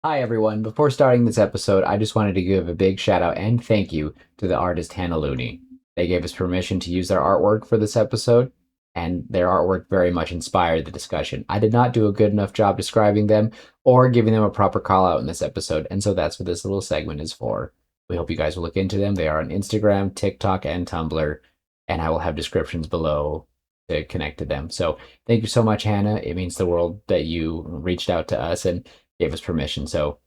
Hi, everyone. Before starting this episode, I just wanted to give a big shout out and thank you to the artist Hanna. They gave us permission to use their artwork for this episode, and their artwork very much inspired the discussion. I did not do a good enough job describing them or giving them a proper call out in this episode, and so that's what this little segment is for. We hope you guys will look into them. They are on Instagram, TikTok, and Tumblr, and I will have descriptions below to connect to them. So thank you so much, Hannah. It means the world that you reached out to us and gave us permission. So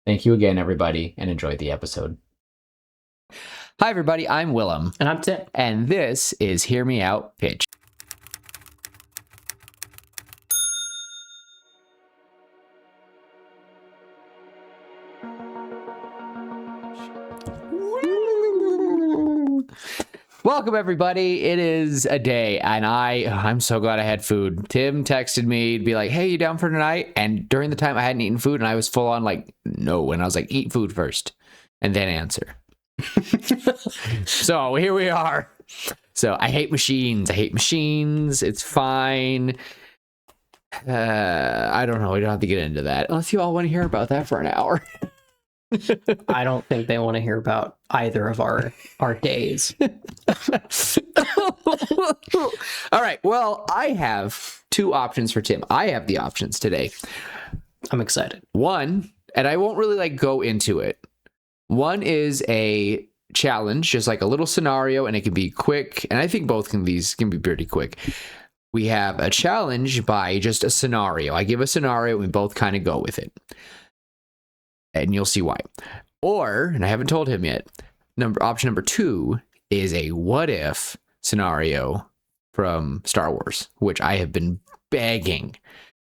thank you again, everybody, and enjoy the episode. Hi, everybody. I'm Willem. And I'm Tim. And this is Hear Me Out Pitch. Welcome, everybody. It is a day, and I'm so glad I had food. Tim texted me to be like, hey, you down for tonight? And during the time I hadn't eaten food, and I was full on like, no. And I was like, eat food first, and then answer. So here we are. So I hate machines. It's fine. I don't know. We don't have to get into that unless you all want to hear about that for an hour. I don't think they want to hear about either of our days. All right. Well, I have two options for Tim. I have the options today. I'm excited. One, and I won't really like go into it. One is a challenge, just like a little scenario, and it can be quick. And I think both can be pretty quick. We have a challenge by just a scenario. I give a scenario, and we both kind of go with it. And you'll see why. Or, and I haven't told him yet, option number 2 is a what if scenario from Star Wars, which I have been begging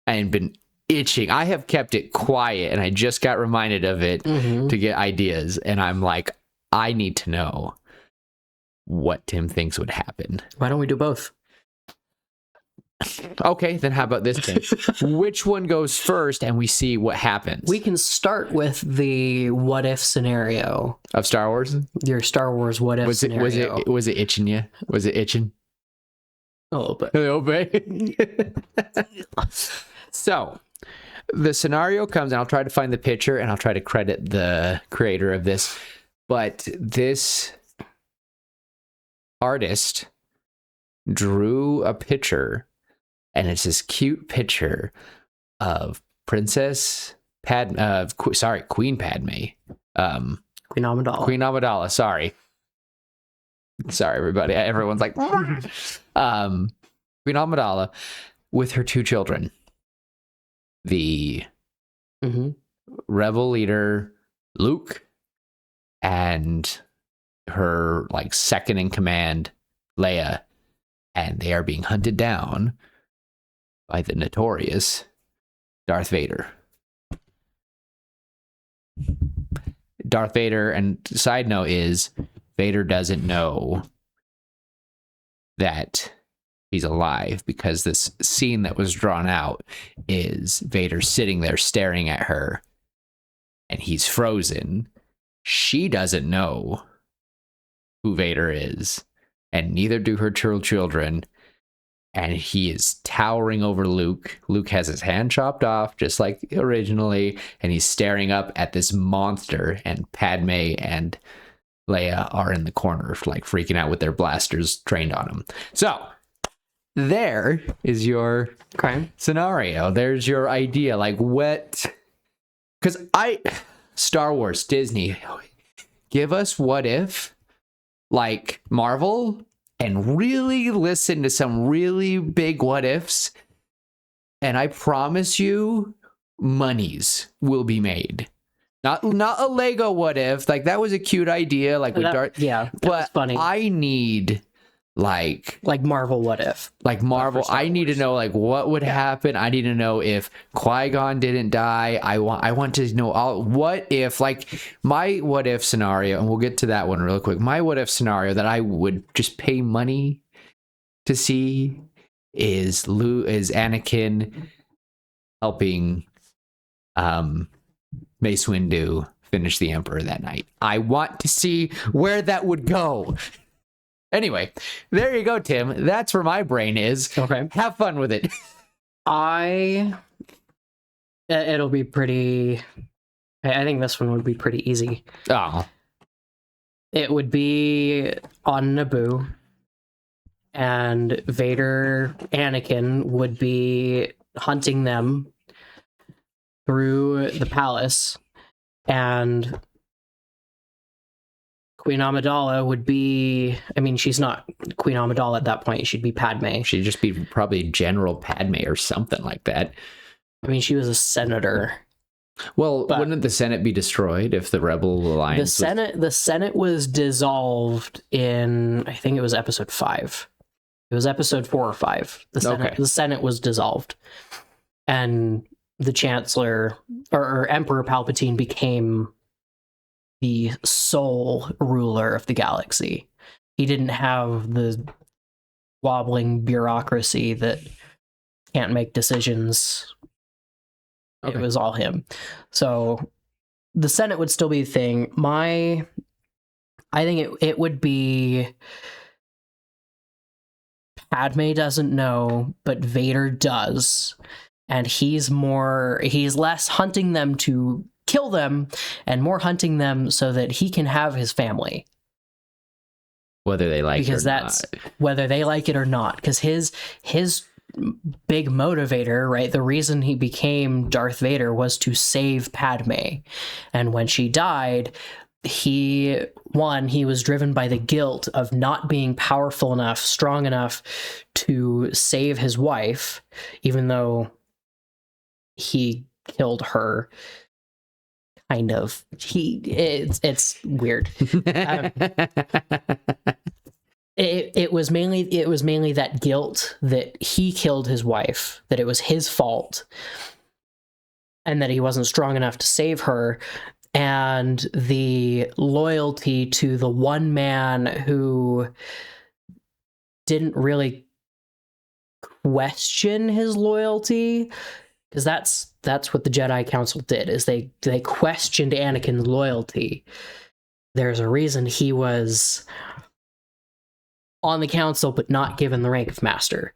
and been itching. I have kept it quiet, and I just got reminded of it to get ideas. And I'm like, I need to know what Tim thinks would happen. Why don't we do both? Okay, then how about this, Tim? Which one goes first, and we see what happens? We can start with the what if scenario of Star Wars. Your Star Wars what if scenario. Was it itching you? Was it itching? A little bit. A little bit. So, the scenario comes, and I'll try to find the picture, and I'll try to credit the creator of this. But this artist drew a picture. And it's this cute picture of Queen Padmé. Queen Amidala. Queen Amidala, sorry. Sorry, everybody. Everyone's like, Queen Amidala with her 2 children. The rebel leader, Luke, and her like second in command, Leia. And they are being hunted down by the notorious Darth Vader. Darth Vader, and side note is, Vader doesn't know that he's alive, because this scene that was drawn out is Vader sitting there staring at her, and he's frozen. She doesn't know who Vader is, and neither do her children. And he is towering over Luke. Luke has his hand chopped off, just like originally, and he's staring up at this monster, and Padme and Leia are in the corner, like freaking out with their blasters trained on them. So, there is your scenario. There's your idea. Like, what? Because Star Wars, Disney, give us what if, like Marvel, and really listen to some really big what ifs, and I promise you, monies will be made. Not a Lego what if, like that was a cute idea, like with Darth. Yeah, that but was funny. I need like Marvel what if, like Marvel. I need to know like what would happen. I need to know if Qui-Gon didn't die. I want to know what if, like my what if scenario, and we'll get to that one real quick. My what if scenario that I would just pay money to see is Anakin helping Mace Windu finish the Emperor that night. I want to see where that would go. Anyway, there you go, Tim. That's where my brain is. Okay. Have fun with it. It'll be pretty I think this one would be pretty easy. Oh, It would be on Naboo, and Vader, Anakin would be hunting them through the palace, and Queen Amidala would be, I mean, she's not Queen Amidala at that point. She'd be Padme. she'd just be probably General Padme or something like that. I mean, she was a senator. Well, But- wouldn't the Senate be destroyed if the Rebel Alliance? The Senate was dissolved in, I think it was episode 5. It was episode 4 or 5. Okay. The Senate was dissolved, and the Chancellor or Emperor Palpatine became the sole ruler of the galaxy. He didn't have the wobbling bureaucracy that can't make decisions. Okay. It was all him. So the Senate would still be a thing. I think it would be Padme doesn't know, but Vader does. And he's less hunting them to kill them and more hunting them so that he can have his family. whether they like Because it or that's not. whether they like it or not. Because his big motivator, right? The reason he became Darth Vader was to save Padme. And when she died, he was driven by the guilt of not being powerful enough, strong enough to save his wife, even though he killed her. Kind of. It's weird. It was mainly that guilt that he killed his wife, that it was his fault, and that he wasn't strong enough to save her, and the loyalty to the one man who didn't really question his loyalty, because that's what the Jedi Council did, is they questioned Anakin's loyalty. There's a reason he was on the council but not given the rank of master,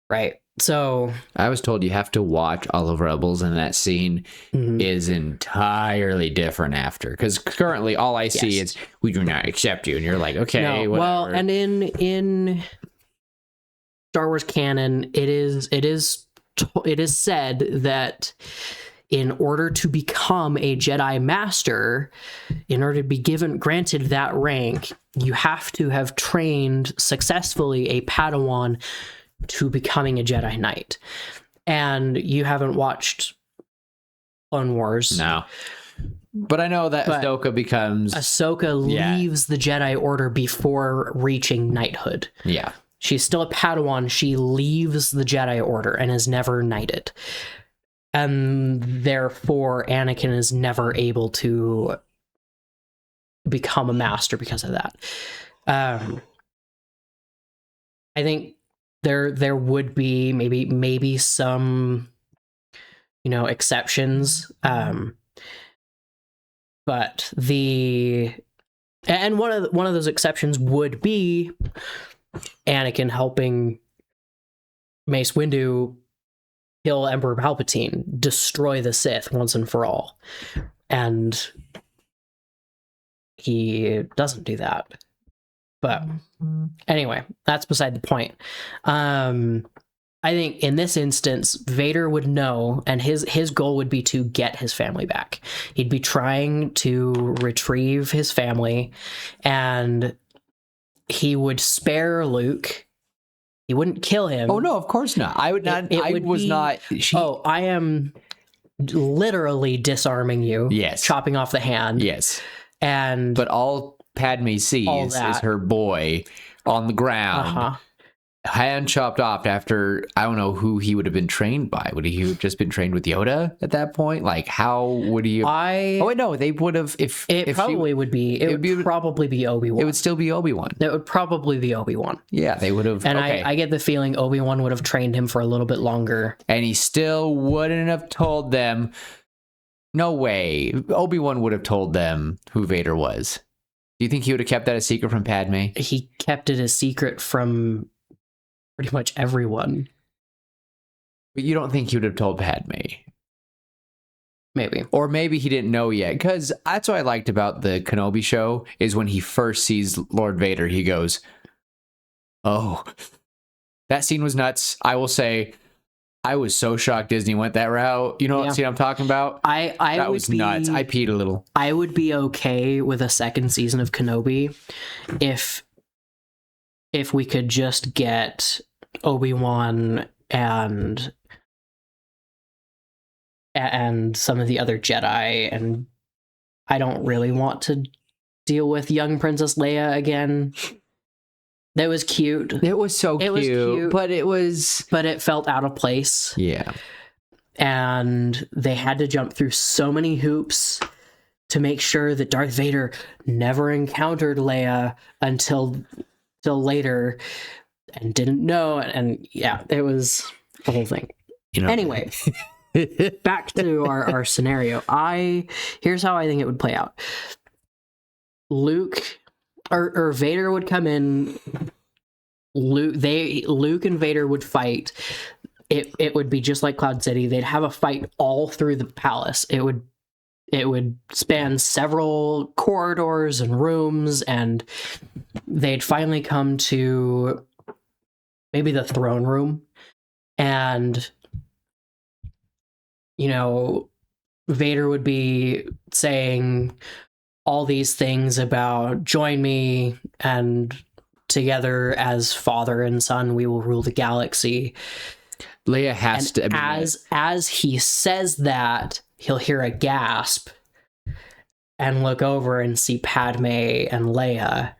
right? So I was told you have to watch all of Rebels, and that scene is entirely different after. Because currently, all I see is we do not accept you, and you're like, okay, no, whatever. well, and in Star Wars canon, it is said that in order to become a Jedi Master, in order to be granted that rank, you have to have trained successfully a Padawan to becoming a Jedi Knight. And you haven't watched Clone Wars. No. But I know that Ahsoka becomes... Ahsoka leaves the Jedi Order before reaching knighthood. Yeah. She's still a Padawan. She leaves the Jedi Order and is never knighted. And therefore, Anakin is never able to become a master because of that. I think there would be maybe some, exceptions. But one of those exceptions would be Anakin helping Mace Windu kill Emperor Palpatine, destroy the Sith once and for all. And he doesn't do that. But anyway, that's beside the point. I think in this instance, Vader would know, and his goal would be to get his family back. He'd be trying to retrieve his family, and he would spare Luke. He wouldn't kill him. Oh, no, of course not. I would not. I am literally disarming you. Yes. Chopping off the hand. Yes. But all Padme sees is her boy on the ground, hand chopped off after, I don't know who he would have been trained by. Would he have just been trained with Yoda at that point? Like, how would he have... Oh, wait, no, they would have... It would probably be Obi-Wan. It would still be Obi-Wan. It would probably be Obi-Wan. Yeah, they would have... And I get the feeling Obi-Wan would have trained him for a little bit longer. And he still wouldn't have told them... No way. Obi-Wan would have told them who Vader was. Do you think he would have kept that a secret from Padme? He kept it a secret from pretty much everyone. But you don't think he would have told Padme? Maybe. Or maybe he didn't know yet, because that's what I liked about the Kenobi show, is when he first sees Lord Vader, he goes, oh, that scene was nuts. I will say, I was so shocked Disney went that route. You know what scene I'm talking about? That was nuts. I peed a little. I would be okay with a second season of Kenobi if we could just get Obi-Wan and some of the other Jedi, and I don't really want to deal with young Princess Leia again. That was cute. It was so cute, but it felt out of place. Yeah. And they had to jump through so many hoops to make sure that Darth Vader never encountered Leia until later and didn't know. And yeah, it was the whole thing. Anyway, back to our scenario. Here's how I think it would play out. Luke or Vader would come in. Luke and Vader would fight. It would be just like Cloud City. They'd have a fight all through the palace. It would span several corridors and rooms, and they'd finally come to maybe the throne room. And, you know, Vader would be saying all these things about join me, and together as father and son, we will rule the galaxy. Leia has to. As he says that, he'll hear a gasp and look over and see Padme and Leia.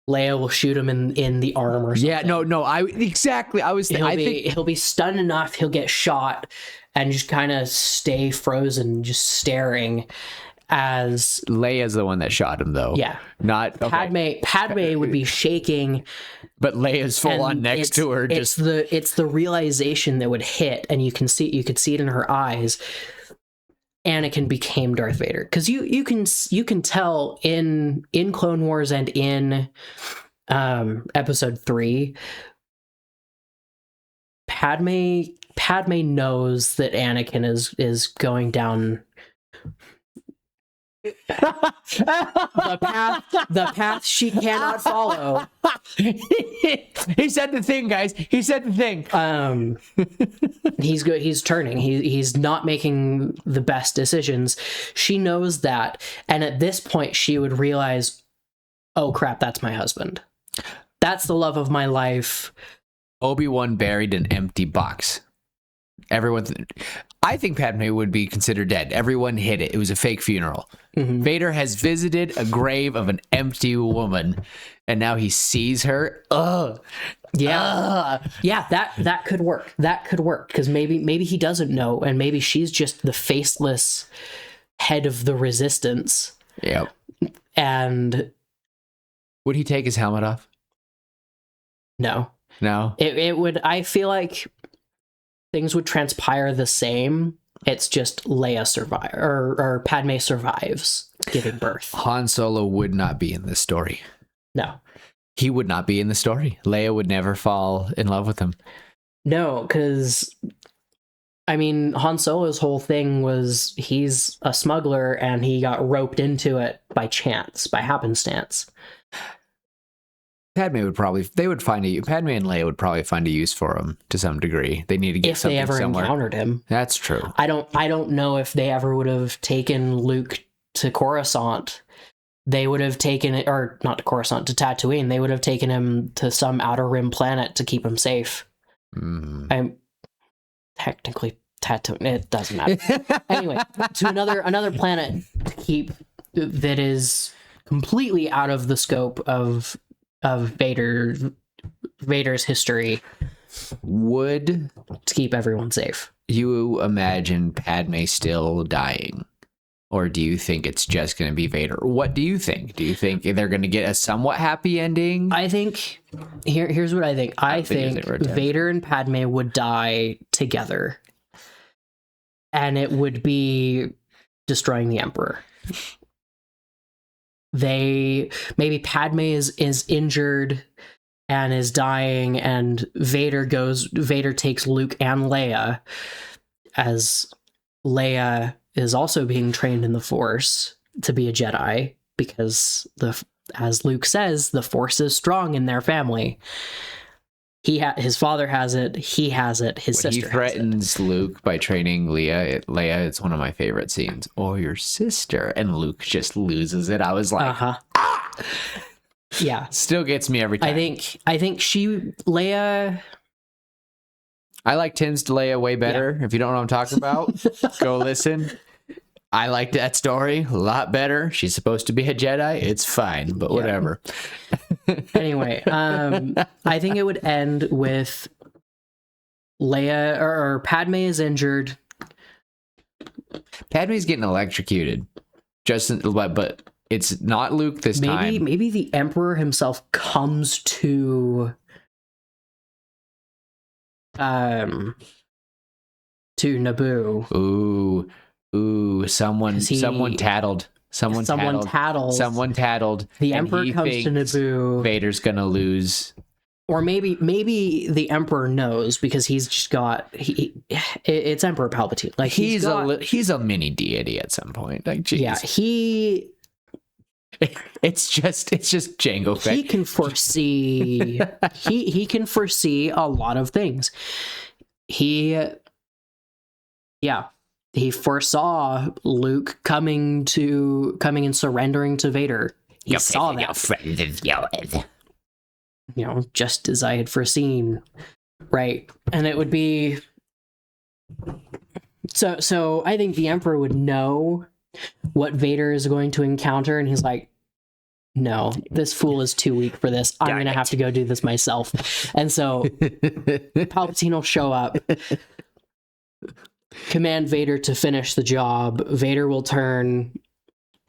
Leia will shoot him in the arm or something. Yeah, no, exactly. I think he'll be stunned enough, he'll get shot and just kind of stay frozen, just staring. As Leia's the one that shot him, though. Yeah, not okay. Padme would be shaking, but Leia's full on next to her. It's the realization that would hit, and you could see it in her eyes. Anakin became Darth Vader, because you can tell in Clone Wars and in Episode 3, Padme knows that Anakin is going down the path she cannot follow. He said the thing, guys. He said the thing. He's good. He's turning. He's not making the best decisions. She knows that, and at this point, she would realize, "Oh crap, that's my husband. That's the love of my life." Obi-Wan buried an empty box. I think Padme would be considered dead. Everyone hid it. It was a fake funeral. Mm-hmm. Vader has visited a grave of an empty woman, and now he sees her. Ugh. Yeah. Yeah, that could work. That could work, because maybe he doesn't know, and maybe she's just the faceless head of the resistance. Yep. And would he take his helmet off? No. It would. I feel like things would transpire the same. It's just Leia survive or Padme survives giving birth. Han Solo would not be in this story. No. He would not be in the story. Leia would never fall in love with him. No, because I mean, Han Solo's whole thing was he's a smuggler and he got roped into it by chance, by happenstance. Padme and Leia would probably find a use for him to some degree. They need to get if something they ever somewhere. Encountered him. That's true. I don't know if they ever would have taken Luke to Coruscant. They would have taken it, or not to Coruscant, to Tatooine. They would have taken him to some outer rim planet to keep him safe. I'm technically Tatooine. It doesn't matter. Anyway, to another planet to keep that is completely out of the scope of Vader's history, would to keep everyone safe. You imagine Padme still dying, or do you think it's just going to be Vader? What do you think? Do you think they're going to get a somewhat happy ending? I think here's what I think. I think Vader and Padme would die together, and it would be destroying the Emperor. Maybe Padme is injured and is dying, and Vader takes Luke and Leia, as Leia is also being trained in the Force to be a Jedi because as Luke says, the Force is strong in their family. His father has it. He has it. His When sister he threatens Luke by training Leia, it's one of my favorite scenes. Or your sister, and Luke just loses it. I was like, ah! Yeah, still gets me every time. I think Leia. I like Tim's Leia way better. Yeah. If you don't know what I'm talking about, go listen. I like that story a lot better. She's supposed to be a Jedi. It's fine, but whatever. Anyway, I think it would end with Leia or Padme is injured. Padme's getting electrocuted. But it's not Luke this time. Maybe the Emperor himself comes to Naboo. Ooh, someone tattled. Someone tattled. The Emperor comes to Naboo. Vader's gonna lose. Or maybe the Emperor knows because he's just got it's Emperor Palpatine. Like he's a mini deity at some point. Like, geez. Yeah, it's just Jango Fett. He can foresee he can foresee a lot of things. He foresaw Luke coming and surrendering to Vader. He saw that. Just as I had foreseen. Right. And it would be so I think the Emperor would know what Vader is going to encounter, and he's like, no, this fool is too weak for this. I'm going to have to go do this myself. And so Palpatine will show up, command Vader to finish the job. Vader will turn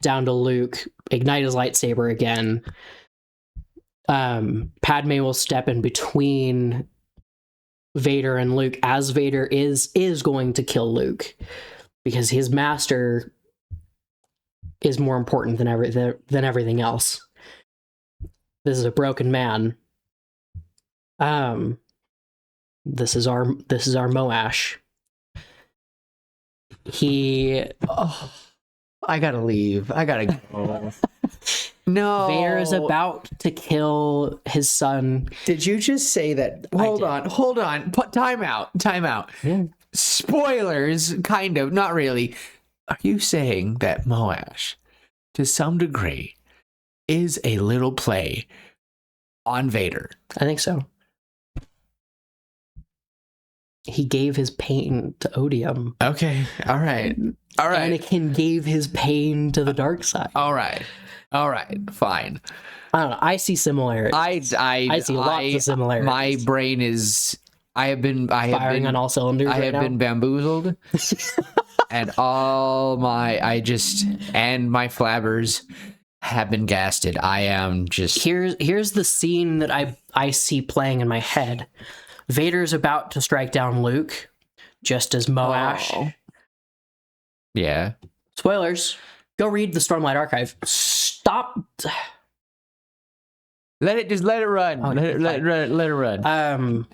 down to Luke, ignite his lightsaber again. Padme will step in between Vader and Luke as Vader is going to kill Luke because his master is more important than everything else. This is a broken man. This is our Moash. I gotta leave. I gotta go. No. Vader is about to kill his son. Did you just say that? Hold on. Time out. Yeah. Spoilers, kind of, not really. Are you saying that Moash, to some degree, is a little play on Vader? I think so. He gave his pain to Odium. Okay, all right. Anakin gave his pain to the dark side. All right, fine. I don't know. I see similarities. I see lots of similarities. My brain is... I have been firing on all cylinders. I have been bamboozled, and my flabbers have been gasted. I am just... Here's the scene that I see playing in my head. Vader's about to strike down Luke, just as Moash. Oh. Yeah. Spoilers. Go read the Stormlight Archive. Stop. Let it run. Oh, let it run.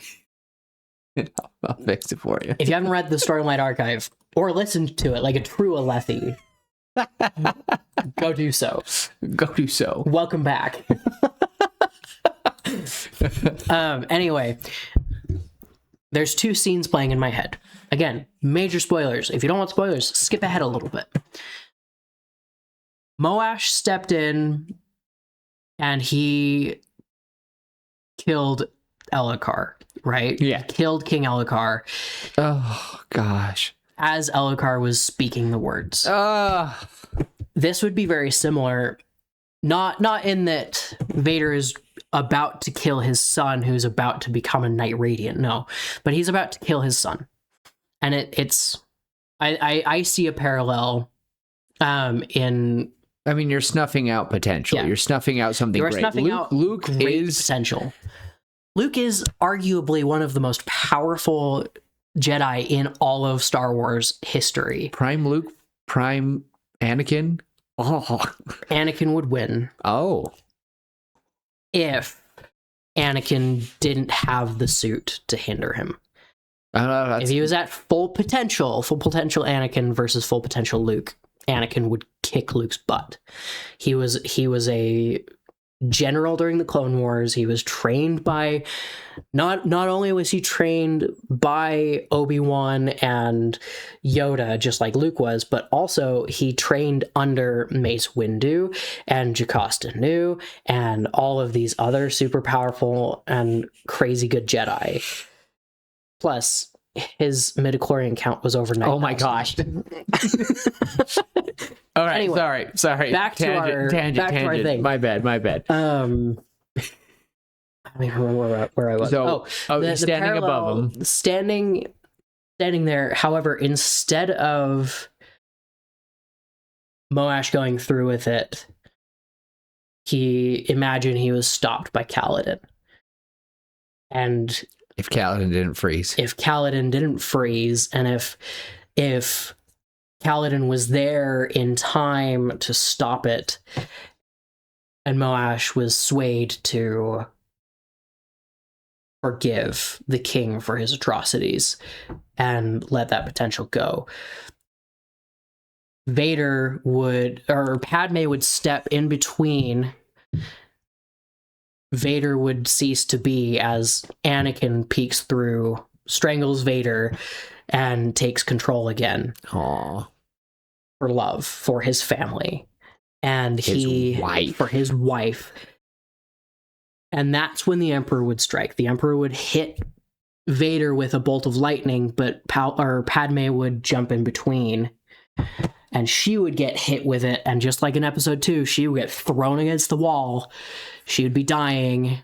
I'll fix it for you. If you haven't read the Stormlight Archive or listened to it like a true Alethi, go do so. Welcome back. Anyway, there's two scenes playing in my head. Again, major spoilers. If you don't want spoilers, skip ahead a little bit. Moash stepped in and he killed Elhokar, right? Yeah. He killed King Elhokar. Oh, gosh. As Elhokar was speaking the words. This would be very similar. Not in that Vader is about to kill his son who's about to become a Knight Radiant, no. But he's about to kill his son. And I see a parallel in... I mean, you're snuffing out potential. Yeah. You're snuffing out something great. Luke is potential. Luke is arguably one of the most powerful Jedi in all of Star Wars history. Prime Luke, Prime Anakin. Oh, Anakin would win. Oh, if Anakin didn't have the suit to hinder him. I don't know. If he was at full potential Anakin versus full potential Luke, Anakin would kick Luke's butt. He was a general during the Clone Wars. He was trained by not only was he trained by Obi-Wan and Yoda just like Luke was, but also he trained under Mace Windu and Jocasta Nu and all of these other super powerful and crazy good Jedi. Plus his midichlorian count was over 9,000. Oh my gosh. All right, Anyway, sorry. Back to our thing. My bad. I don't even remember where I was. So, the standing above him. Standing there. However, instead of Moash going through with it, he imagined he was stopped by Kaladin. And if Kaladin didn't freeze, and if Kaladin was there in time to stop it, and Moash was swayed to forgive the king for his atrocities and let that potential go, Padmé would step in between. Vader would cease to be as Anakin peeks through, strangles Vader, and takes control again. Aww. For love, for his family, and for his wife. And that's when the Emperor would strike. The Emperor would hit Vader with a bolt of lightning, but Padmé would jump in between, and she would get hit with it. And just like in Episode 2, she would get thrown against the wall. She would be dying,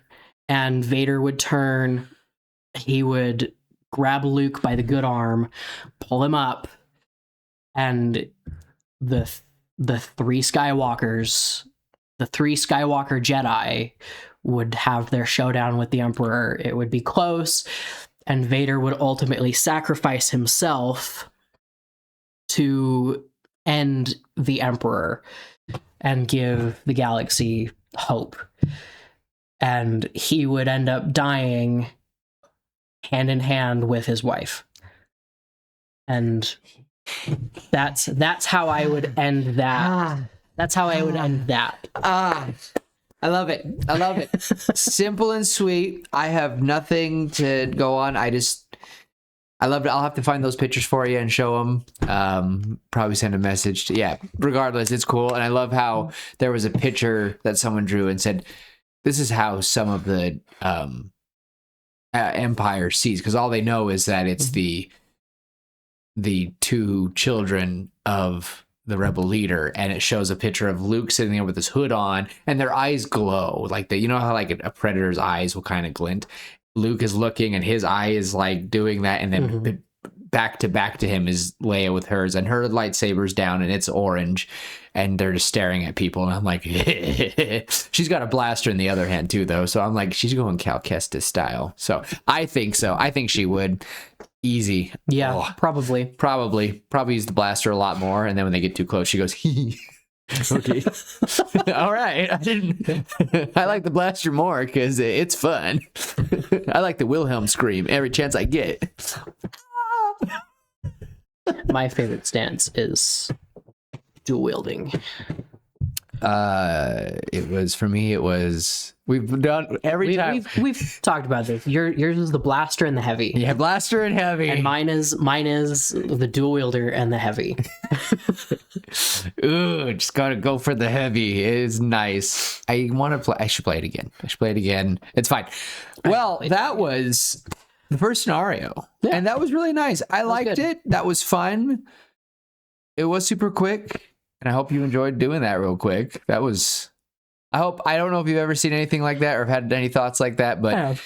and Vader would turn. He would grab Luke by the good arm, pull him up, and the three Skywalker Jedi would have their showdown with the Emperor. It would be close, and Vader would ultimately sacrifice himself to end the Emperor and give the galaxy hope. And he would end up dying hand in hand with his wife. And that's how I would end that. That's how I would end that. I love it. Simple and sweet. I have nothing to go on. I love it. I'll have to find those pictures for you and show them. Probably send a message regardless, it's cool. And I love how there was a picture that someone drew and said, this is how some of the Empire sees, because all they know is that it's the two children of the rebel leader, and it shows a picture of Luke sitting there with his hood on, and their eyes glow like you know how like a predator's eyes will kind of glint. Luke is looking, and his eye is like doing that, and then back to him is Leia with hers, and her lightsaber's down, and it's orange, and they're just staring at people, and I'm like, she's got a blaster in the other hand too, though, so I'm like, she's going Cal Kestis style. So I think she would. Easy. Yeah, probably use the blaster a lot more, and then when they get too close, she goes, okay. All right. I like the blaster more because it's fun. I like the Wilhelm scream every chance I get. My favorite stance is dual wielding. We've done every time. We've talked about this. Yours is the blaster and the heavy. Yeah, blaster and heavy. And mine is the dual wielder and the heavy. Ooh, just gotta go for the heavy. It is nice. I should play it again. It's fine. Well, that was the first scenario. Yeah. And that was really nice. I liked it. That was fun. It was super quick. And I hope you enjoyed doing that real quick. I don't know if you've ever seen anything like that or have had any thoughts like that, but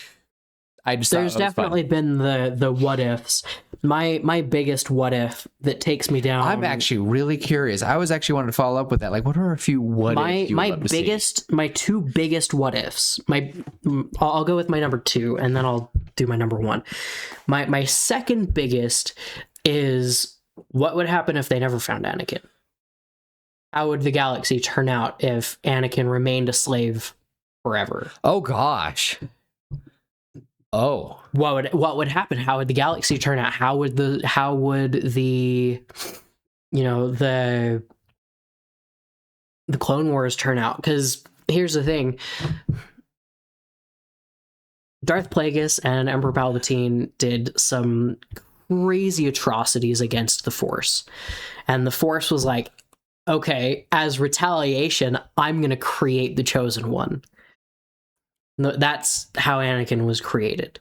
there's definitely been the what ifs. My biggest what if that takes me down. I'm actually really curious. I was actually wanting to follow up with that. Like, what are a few what ifs? My two biggest what ifs. I'll go with my number 2, and then I'll do my number 1. My second biggest is, what would happen if they never found Anakin? How would the galaxy turn out if Anakin remained a slave forever? Oh, gosh. Oh, What would happen? How would the galaxy turn out? How would the the Clone Wars turn out? Because here's the thing. Darth Plagueis and Emperor Palpatine did some crazy atrocities against the Force. And the Force was like, okay, as retaliation, I'm going to create the Chosen One. That's how Anakin was created.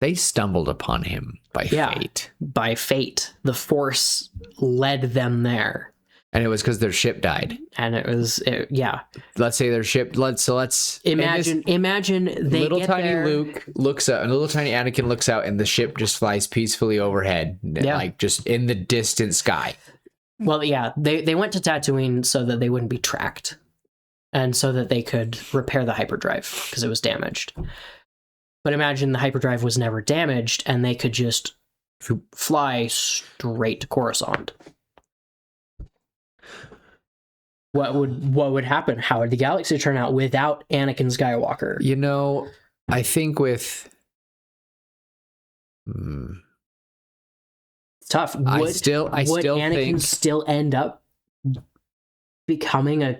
they stumbled upon him by fate. By fate. The Force led them there. And it was because their ship died. And Let's say their ship. Let's imagine they little get tiny there. Luke looks out, and little tiny Anakin looks out, and the ship just flies peacefully overhead, like just in the distant sky. Well, yeah, they went to Tatooine so that they wouldn't be tracked, and so that they could repair the hyperdrive because it was damaged. But imagine the hyperdrive was never damaged, and they could just fly straight to Coruscant. What would happen? How would the galaxy turn out without Anakin Skywalker? You know, I think with It's tough. I still Anakin think still end up becoming a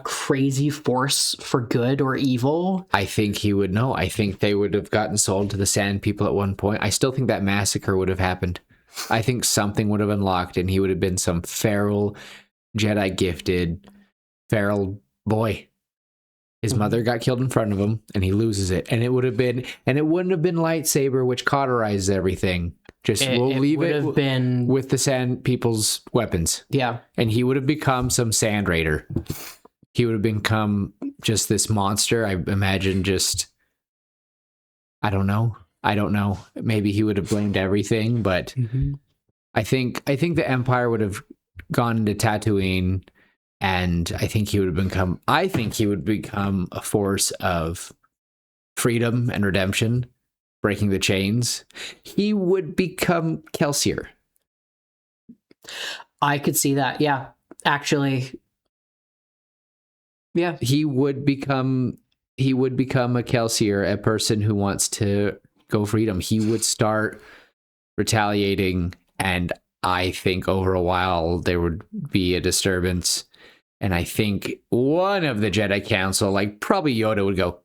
crazy force for good or evil? I think he would know. I think they would have gotten sold to the Sand People at one point. I still think that massacre would have happened. I think something would have unlocked, and he would have been some feral Jedi gifted feral boy. His mother got killed in front of him, and he loses it. And it wouldn't have been lightsaber, which cauterizes everything. We'll leave it with the Sand People's weapons. Yeah. And he would have become some Sand Raider. He would have become just this monster. I imagine I don't know. Maybe he would have blamed everything, but I think the Empire would have gone into Tatooine, and I think he would become a force of freedom and redemption, breaking the chains. He would become Kelsier. I could see that. Yeah. Actually. Yeah. He would become a Kelsier, a person who wants to go freedom. He would start retaliating, and I think over a while there would be a disturbance. And I think one of the Jedi Council, like probably Yoda, would go,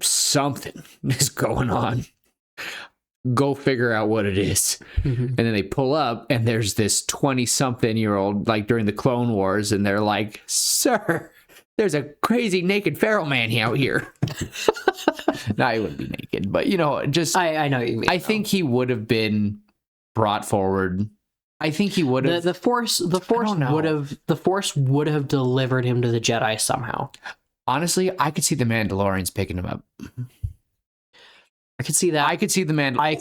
something is going on. Go figure out what it is. And then they pull up, and there's this 20-something-year-old, like during the Clone Wars, and they're like, sir, there's a crazy naked feral man out here. No, he wouldn't be naked, but I know what you mean. I think he would have been brought forward. I think he would have. The Force would have delivered him to the Jedi somehow. Honestly, I could see the Mandalorians picking him up. I could see that. I could see the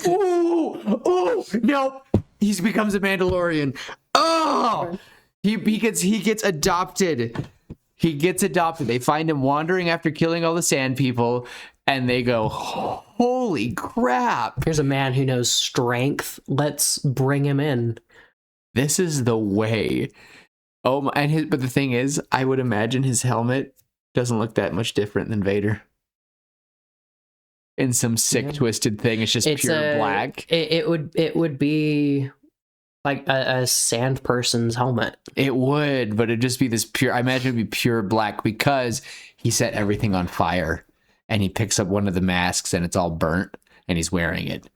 Oh no! He becomes a Mandalorian. Oh, he gets adopted. He gets adopted. They find him wandering after killing all the Sand People, and they go, holy crap! Here's a man who knows strength. Let's bring him in. This is the way. Oh my! But the thing is, I would imagine his helmet doesn't look that much different than Vader. In some sick, twisted thing, it's pure black. It would be like a sand person's helmet. It would, but it'd just be this pure. I imagine it'd be pure black because he set everything on fire, and he picks up one of the masks, and it's all burnt, and he's wearing it.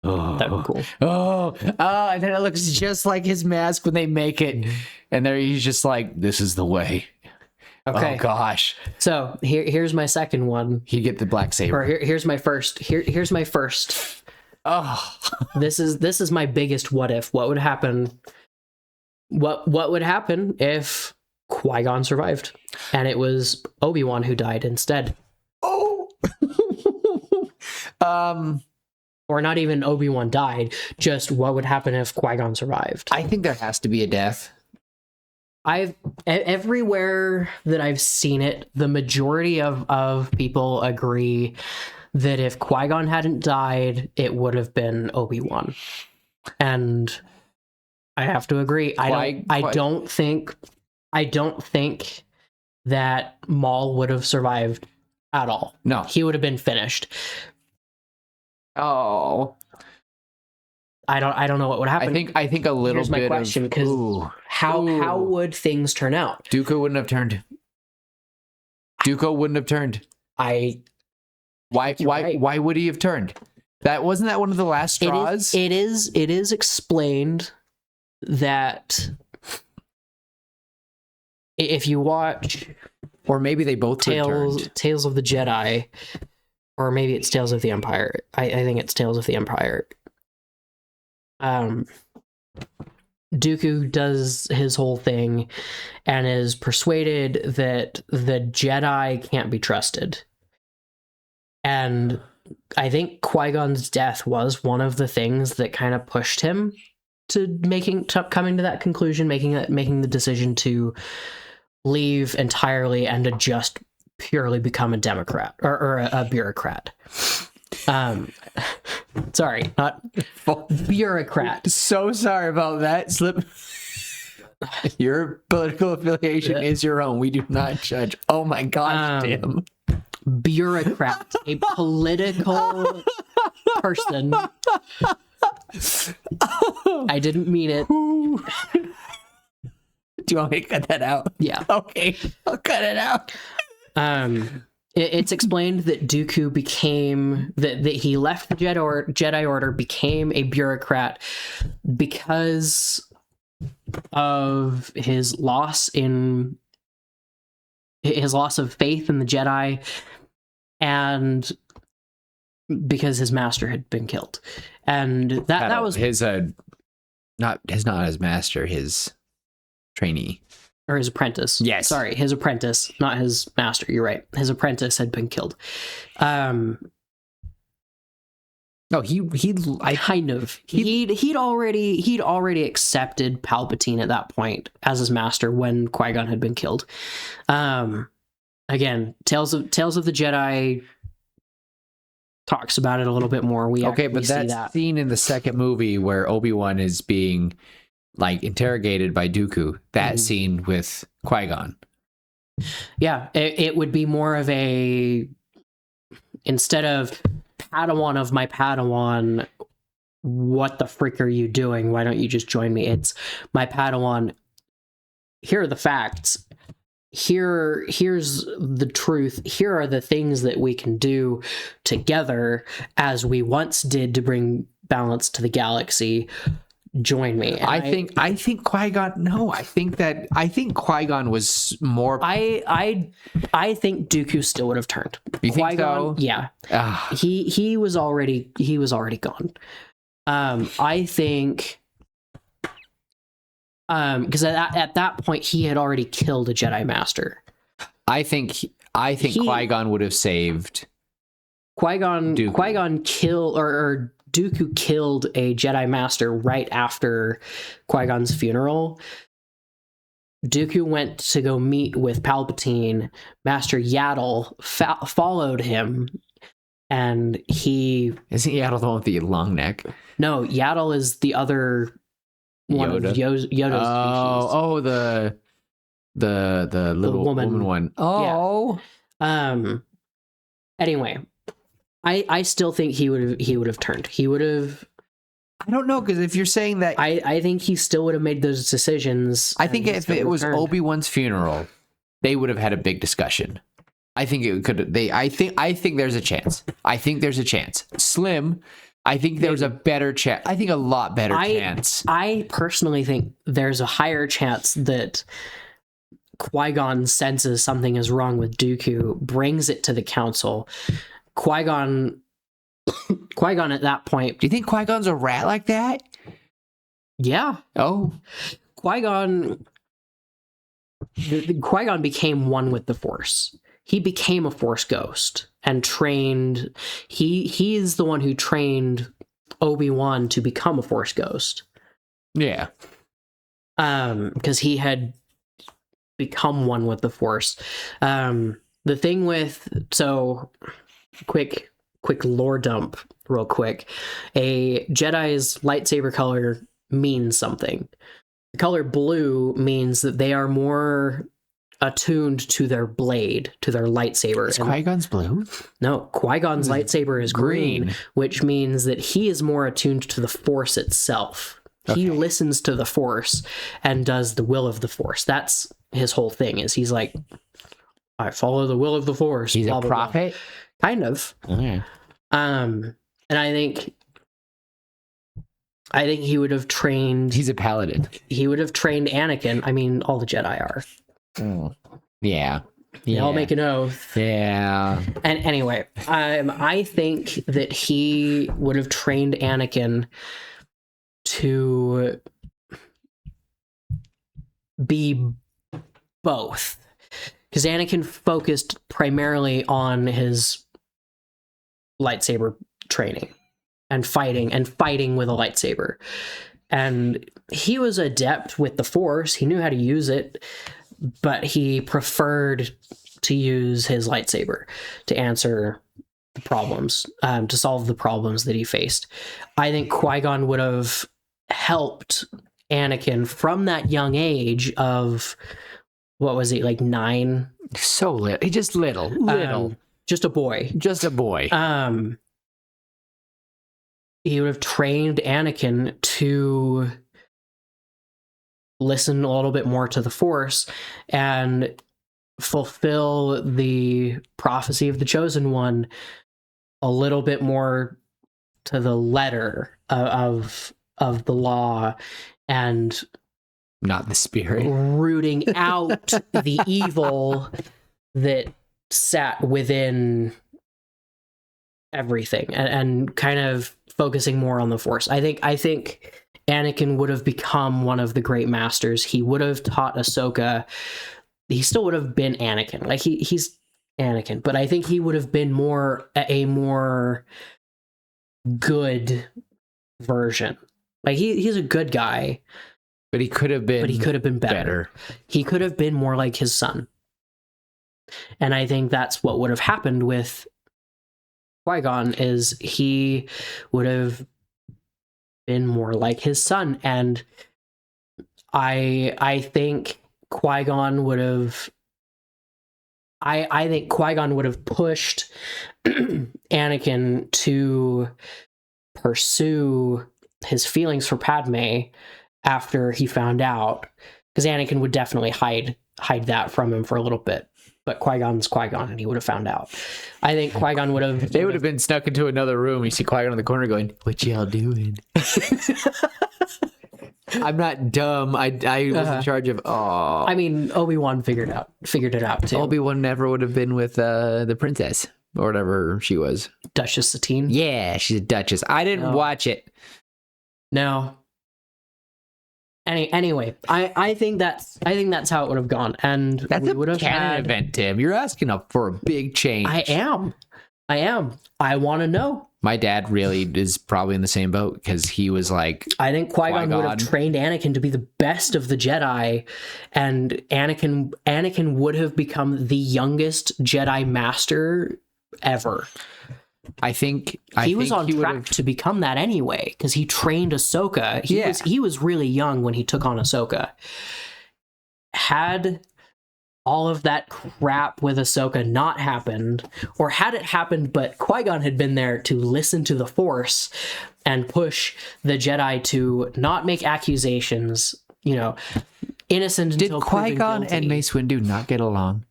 Oh, that would be cool. Oh, and then it looks just like his mask when they make it, and there he's just like, "This is the way." Okay. Oh gosh. So here's my second one. He'd get the black saber. Or here's my first. Here's my first. Oh, this is my biggest what if. What would happen? What would happen if Qui-Gon survived, and it was Obi-Wan who died instead? Oh. Or not even Obi-Wan died, just what would happen if Qui-Gon survived? I think there has to be a death. Everywhere that I've seen it, the majority of people agree that if Qui-Gon hadn't died, it would have been Obi-Wan. And I have to agree. I don't think that Maul would have survived at all. No. He would have been finished. Oh. I don't know what would happen. I think a little Here's my bit question, of because how would things turn out? Dooku wouldn't have turned. Dooku wouldn't have turned. Why Why would he have turned? Wasn't that one of the last straws? It is explained that if you watch, or maybe they both Tales of the Jedi, or maybe it's Tales of the Empire. I think it's Tales of the Empire. Dooku does his whole thing and is persuaded that the Jedi can't be trusted. And I think Qui-Gon's death was one of the things that kind of pushed him to coming to that conclusion, making the decision to leave entirely and to just purely become a Democrat or a bureaucrat. Sorry, not bureaucrat. So sorry about that. Slip. Your political affiliation is your own. We do not judge. Oh my gosh, Tim. Bureaucrat, a political person. I didn't mean it. Do you want me to cut that out? Yeah. Okay, I'll cut it out. It's explained that Dooku became that he left the Jedi Order, became a bureaucrat because of his loss of faith in the Jedi, and because his master had been killed, and that was his not his master, his trainee. Or his apprentice. Yes. Sorry, his apprentice, not his master. You're right. His apprentice had been killed. No, he'd already accepted Palpatine at that point as his master when Qui-Gon had been killed. Again, Tales of the Jedi talks about it a little bit more. But that scene in the second movie where Obi-Wan is being interrogated by Dooku, that scene with Qui-Gon. Yeah, it would be more of a, instead of Padawan of my Padawan, what the frick are you doing? Why don't you just join me? It's my Padawan. Here are the facts. Here's the truth. Here are the things that we can do together as we once did to bring balance to the galaxy. Join me. And I think Qui-Gon. No, I think Qui-Gon was more. I think Dooku still would have turned. You think so? Yeah. He was already gone. I think because at that point he had already killed a Jedi Master. I think Qui-Gon would have saved Qui-Gon. Dooku. Qui-Gon killed or Dooku killed a Jedi Master right after Qui-Gon's funeral. Dooku went to go meet with Palpatine. Master Yaddle followed him, and isn't Yaddle the one with the long neck? No, Yaddle is the other one of Yoda's species. The little woman one. Oh, yeah. Anyway. I still think he would have turned. He would have. I don't know, because if you're saying that, I think he still would have made those decisions. I think if it was Obi-Wan's funeral, they would have had a big discussion. I think it could. I think there's a chance. I think there's a chance. Slim. I think there's a better chance. I think a lot better chance. I personally think there's a higher chance that Qui-Gon senses something is wrong with Dooku, brings it to the council. Qui-Gon at that point. Do you think Qui-Gon's a rat like that? Yeah. Oh. Qui-Gon became one with the Force. He became a Force ghost and trained. He is the one who trained Obi-Wan to become a Force ghost. Yeah. Because he had become one with the Force. The thing with quick lore dump real quick. A Jedi's lightsaber color means something. The color blue means that they are more attuned to their blade, to their lightsaber. Is Qui-Gon's blue? No, Qui-Gon's lightsaber is green, which means that he is more attuned to the Force itself. Okay. He listens to the Force and does the will of the Force. That's his whole thing, is he's like, I follow the will of the Force. He's a prophet? Kind of. Okay. And I think he would have trained... He's a paladin. He would have trained Anakin. I mean, all the Jedi are. Yeah. They all make an oath. Yeah. And anyway, I think that he would have trained Anakin to be both. Because Anakin focused primarily on his lightsaber training and fighting with a lightsaber. And he was adept with the Force. He knew how to use it, but he preferred to use his lightsaber to answer the problems, to solve the problems that he faced. I think Qui-Gon would have helped Anakin from that young age of, what was he, like 9? So little. Just little. Just a boy. He would have trained Anakin to listen a little bit more to the Force and fulfill the prophecy of the Chosen One a little bit more to the letter of the law, and not the spirit, rooting out the evil that sat within everything, and kind of focusing more on the Force. I think Anakin would have become one of the great masters. He would have taught Ahsoka. He still would have been Anakin. Like he's Anakin, but I think he would have been a more good version. Like he's a good guy, but he could have been better. He could have been more like his son. And I think that's what would have happened with Qui-Gon, is he would have been more like his son. And I think Qui-Gon would have pushed Anakin to pursue his feelings for Padme after he found out, because Anakin would definitely hide that from him for a little bit. But Qui-Gon's Qui-Gon, and he would have found out. I think Qui-Gon would have... They would have been snuck into another room. You see Qui-Gon in the corner going, "What y'all doing?" I'm not dumb. I was in charge of... Oh. I mean, Obi-Wan figured it out, too. Obi-Wan never would have been with the princess, or whatever she was. Duchess Satine? Yeah, she's a duchess. I didn't watch it. No. Anyway, I think that's how it would have gone, and that's we would have canon event, Tim. You're asking up for a big change. I am. I want to know. My dad really is probably in the same boat, because he was like, I think Qui-Gon would have trained Anakin to be the best of the Jedi, and Anakin would have become the youngest Jedi Master ever. I think he was on track to become that anyway, because he trained Ahsoka. He was really young when he took on Ahsoka. Had all of that crap with Ahsoka not happened, or had it happened but Qui-Gon had been there to listen to the Force and push the Jedi to not make accusations, innocent until proven guilty. Did Qui-Gon and Mace Windu not get along?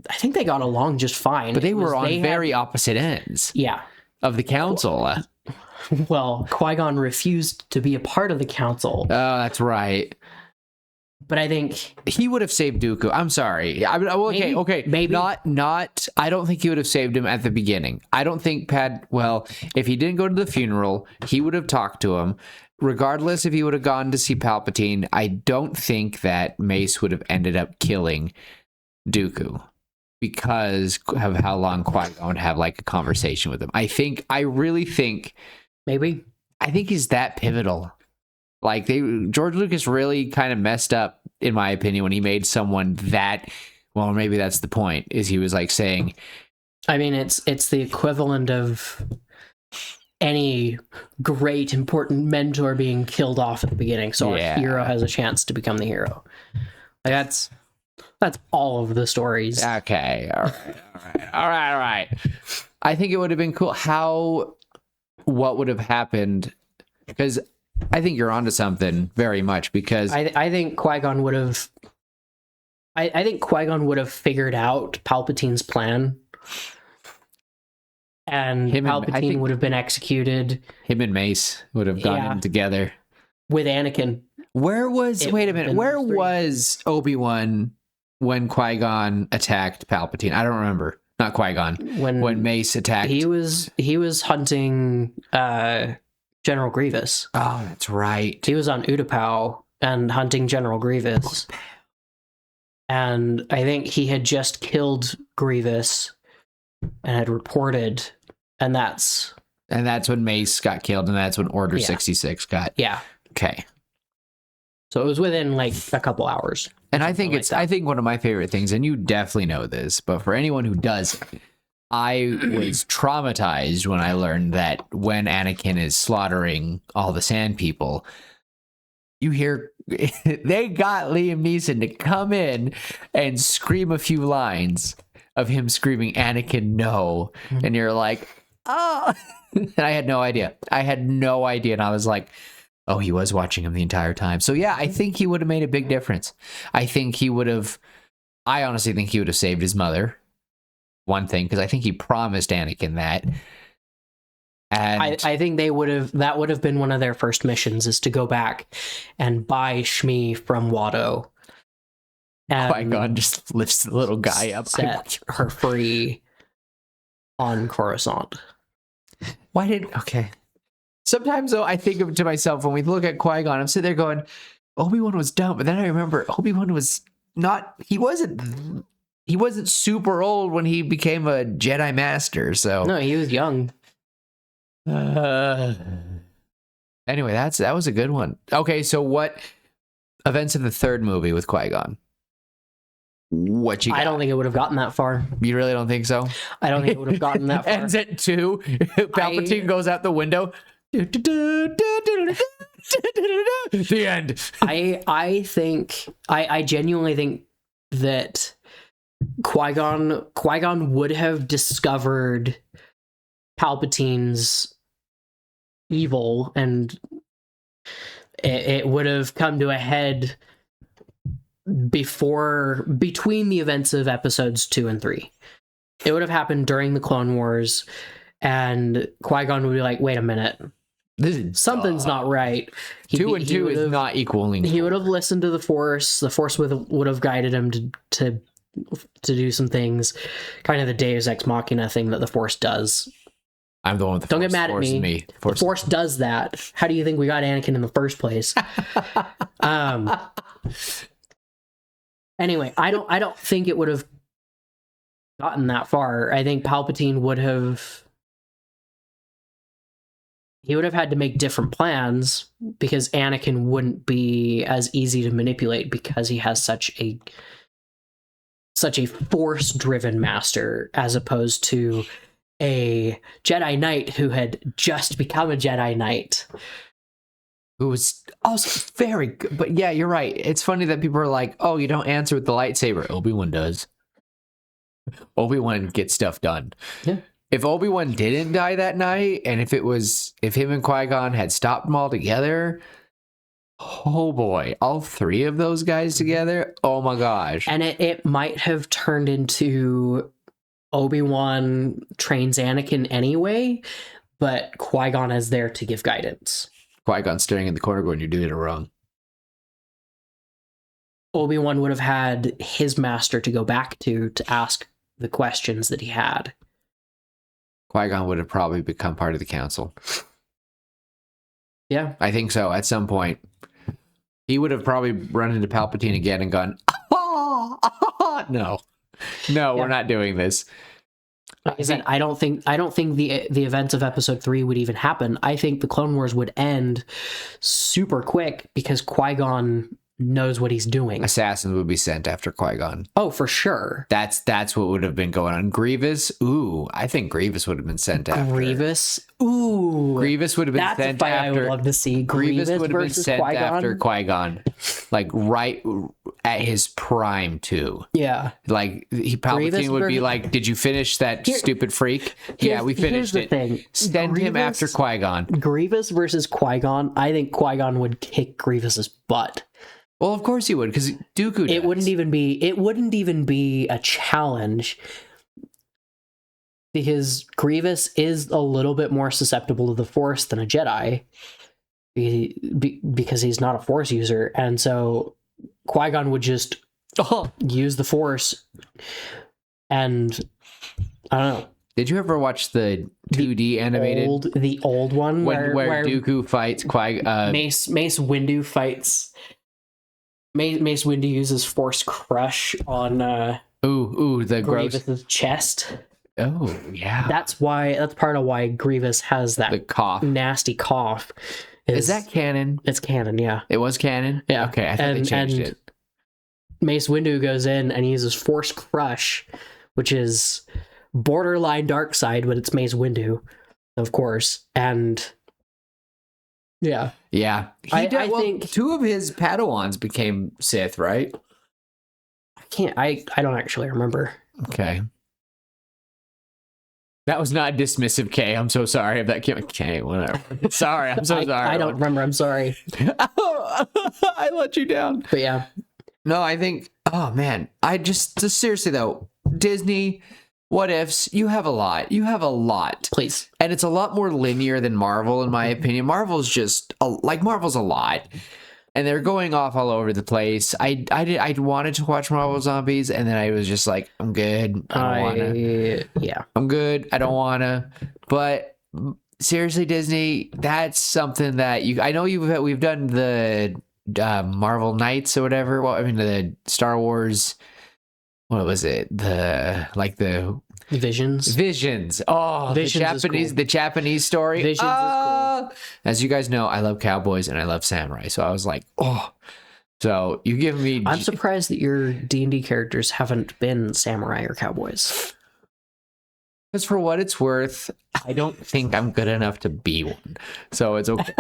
I think they got along just fine. But they were on very opposite ends. Yeah. Of the council. Well, Qui-Gon refused to be a part of the council. Oh, that's right. But I think he would have saved Dooku. I'm sorry. Okay. Maybe. Not. I don't think he would have saved him at the beginning. I don't think if he didn't go to the funeral, he would have talked to him. Regardless if he would have gone to see Palpatine, I don't think that Mace would have ended up killing Dooku, because of how long Qui-Gon would have like a conversation with him. I really think he's that pivotal. Like George Lucas really kind of messed up, in my opinion, when he made someone that, well, maybe that's the point, is he was like saying, I mean, it's the equivalent of any great important mentor being killed off at the beginning, so our hero has a chance to become the hero. Like That's all of the stories. Okay. All right. I think it would have been cool. What would have happened? Because I think you're onto something very much, because I think Qui-Gon would have... I think Qui-Gon would have figured out Palpatine's plan, and Palpatine would have been executed. Him and Mace would have gone in together. With Anakin. Wait a minute. Where was Obi-Wan when Qui-Gon attacked Palpatine? I don't remember. Not Qui-Gon. When Mace attacked. He was hunting General Grievous. Oh, that's right. He was on Utapau and hunting General Grievous. And I think he had just killed Grievous and had reported, and that's when Mace got killed, and that's when Order 66 got. Yeah. Okay. So it was within like a couple hours. And I think I think one of my favorite things, and you definitely know this, but for anyone who doesn't, I was traumatized when I learned that when Anakin is slaughtering all the Sand People, you hear they got Liam Neeson to come in and scream a few lines of him screaming, "Anakin, no." Mm-hmm. And you're like, oh. And I had no idea. And I was like, oh, he was watching him the entire time. So yeah, I think he would have made a big difference. I honestly think he would have saved his mother. One thing, because I think he promised Anakin that. And I think that would have been one of their first missions, is to go back and buy Shmi from Watto. And Qui-Gon just lifts the little guy up. Set her free on Coruscant. Okay. Sometimes, though, I think to myself, when we look at Qui-Gon, I'm sitting there going, Obi-Wan was dumb. But then I remember Obi-Wan was not, he wasn't super old when he became a Jedi Master. So no, he was young. Anyway, that was a good one. Okay, so what events in the third movie with Qui-Gon? What you got? I don't think it would have gotten that far. You really don't think so? I don't think it would have gotten that far. Ends at 2. Palpatine goes out the window. The end. I genuinely think that Qui-Gon would have discovered Palpatine's evil, and it would have come to a head between the events of episodes 2 and 3. It would have happened during the Clone Wars, and Qui-Gon would be like, wait a minute, something's not right. 2 and 2 is not equaling. He would have listened to the Force. The Force would have guided him to do some things, kind of the Deus Ex Machina thing that the Force does. I'm the one with the Don't Force. get mad at me. The Force does that. How do you think we got Anakin in the first place? Anyway, I don't think it would have gotten that far. I think Palpatine would have had to make different plans, because Anakin wouldn't be as easy to manipulate, because he has such a Force-driven master, as opposed to a Jedi Knight who had just become a Jedi Knight. Who was also very good. But yeah, you're right. It's funny that people are like, oh, you don't answer with the lightsaber. Obi-Wan does. Obi-Wan gets stuff done. Yeah. If Obi-Wan didn't die that night, and if him and Qui-Gon had stopped them all together, oh boy, all 3 of those guys together, oh my gosh. And it might have turned into Obi-Wan trains Anakin anyway, but Qui-Gon is there to give guidance. Qui-Gon staring in the corner going, you're doing it wrong. Obi-Wan would have had his master to go back to ask the questions that he had. Qui-Gon would have probably become part of the council. Yeah. I think so, at some point. He would have probably run into Palpatine again and gone, no. No, yeah. We're not doing this. Like I said, I don't think the events of episode 3 would even happen. I think the Clone Wars would end super quick, because Qui-Gon knows what he's doing. Assassins would be sent after Qui-Gon. Oh, for sure. That's what would have been going on. Grievous, I think Grievous would have been sent after. Grievous Grievous would have been that's sent a fight after. I would love to see. Grievous would have been versus sent Qui-Gon. after Qui-Gon, like right at his prime too. Yeah, like Palpatine would be like, "Did you finish that stupid freak?" Yeah, we finished it. Thing. Send him after Qui-Gon. Grievous versus Qui-Gon. I think Qui-Gon would kick Grievous's butt. Well, of course he would, because Dooku does. It wouldn't even be a challenge. Because Grievous is a little bit more susceptible to the Force than a Jedi, because he's not a Force user, and so Qui-Gon would just use the Force. And I don't know. Did you ever watch the 2D animated, the old one where Dooku fights Mace Windu fights? Mace Windu uses Force Crush on the Grievous's gross chest. Oh yeah, that's part of why Grievous has that cough, nasty cough. Is that canon? It's canon, yeah. It was canon? Yeah. Okay, I thought they changed it. Mace Windu goes in and he uses Force Crush, which is borderline dark side, but it's Mace Windu, of course. And yeah. Yeah. I think two of his Padawans became Sith, right? I don't actually remember. Okay. That was not dismissive, Kay. I'm so sorry if that came. Okay, whatever. Sorry, I'm so sorry. I don't remember. I'm sorry. I let you down. But yeah. No, I think, oh man, I just seriously though, Disney, what ifs, you have a lot. You have a lot. Please. And it's a lot more linear than Marvel, in my opinion. Marvel's just, Marvel's a lot. And they're going off all over the place. I wanted to watch Marvel Zombies, and then I was just like, I'm good. I don't want to. Yeah. I'm good. I don't want to. But seriously, Disney, that's something that I know we've done the Marvel Knights or whatever. Well, I mean, the Star Wars, what was it? The Visions. Oh, Visions the Japanese story. Visions is cool. As you guys know, I love cowboys and I love samurai. So I was like, oh. So you give me. I'm surprised that your D&D characters haven't been samurai or cowboys. Because for what it's worth, I don't think I'm good enough to be one. So it's okay.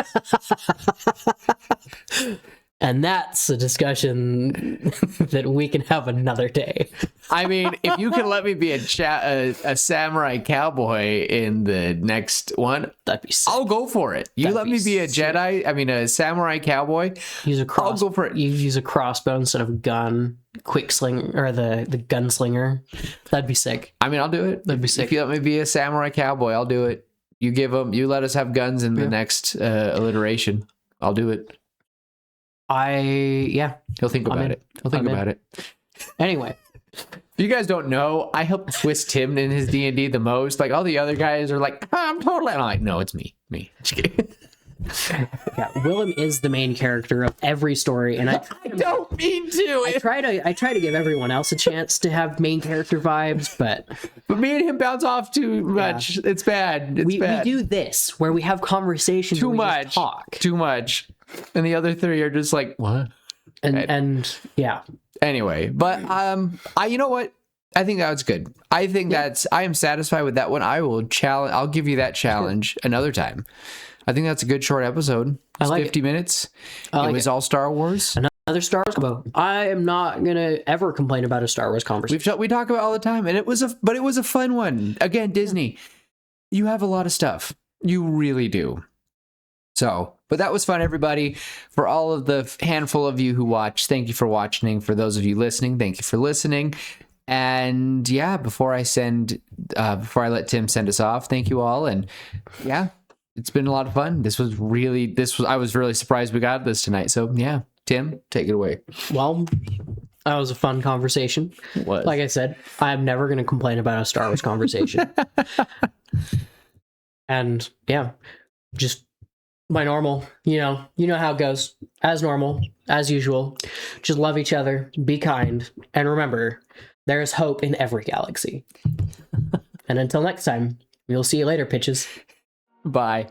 And that's a discussion that we can have another day. I mean, if you can let me be a samurai cowboy in the next one, that'd be sick. I'll go for it. You let me be a Jedi, a samurai cowboy. I'll go for it. You use a crossbow instead of a gun. Quick sling, or the gunslinger. That'd be sick. I mean, I'll do it. That'd be sick. If you let me be a samurai cowboy, I'll do it. You let us have guns in the next alliteration. I'll do it. He'll think about it. He'll think about it. Anyway, if you guys don't know, I help twist him in his D&D the most. Like all the other guys are like, I'm totally. And I'm like, no, it's me. Just kidding. Yeah, Willem is the main character of every story, and I don't mean to. I try to give everyone else a chance to have main character vibes, but me and him bounce off too much. Yeah. It's bad. We do this where we have conversations. Too much. Too much. And the other three are just like, what? And yeah. Anyway, but you know what? I think that was good. I think I am satisfied with that one. I'll give you that challenge another time. I think that's a good short episode. It's 50 minutes. It was all Star Wars. Another Star Wars combo. I am not gonna ever complain about a Star Wars conversation. We talk about it all the time, and it was a fun one. Again, Disney, you have a lot of stuff. You really do. So, but that was fun, everybody. For all of the handful of you who watch, thank you for watching. For those of you listening, thank you for listening. And yeah, before I let Tim send us off, thank you all. And yeah, it's been a lot of fun. I was really surprised we got this tonight. So yeah, Tim, take it away. Well, that was a fun conversation. Like I said, I'm never going to complain about a Star Wars conversation. And yeah, just my normal, you know how it goes. As normal, as usual. Just love each other, be kind, and remember, there is hope in every galaxy. And until next time, we'll see you later, pitches. Bye.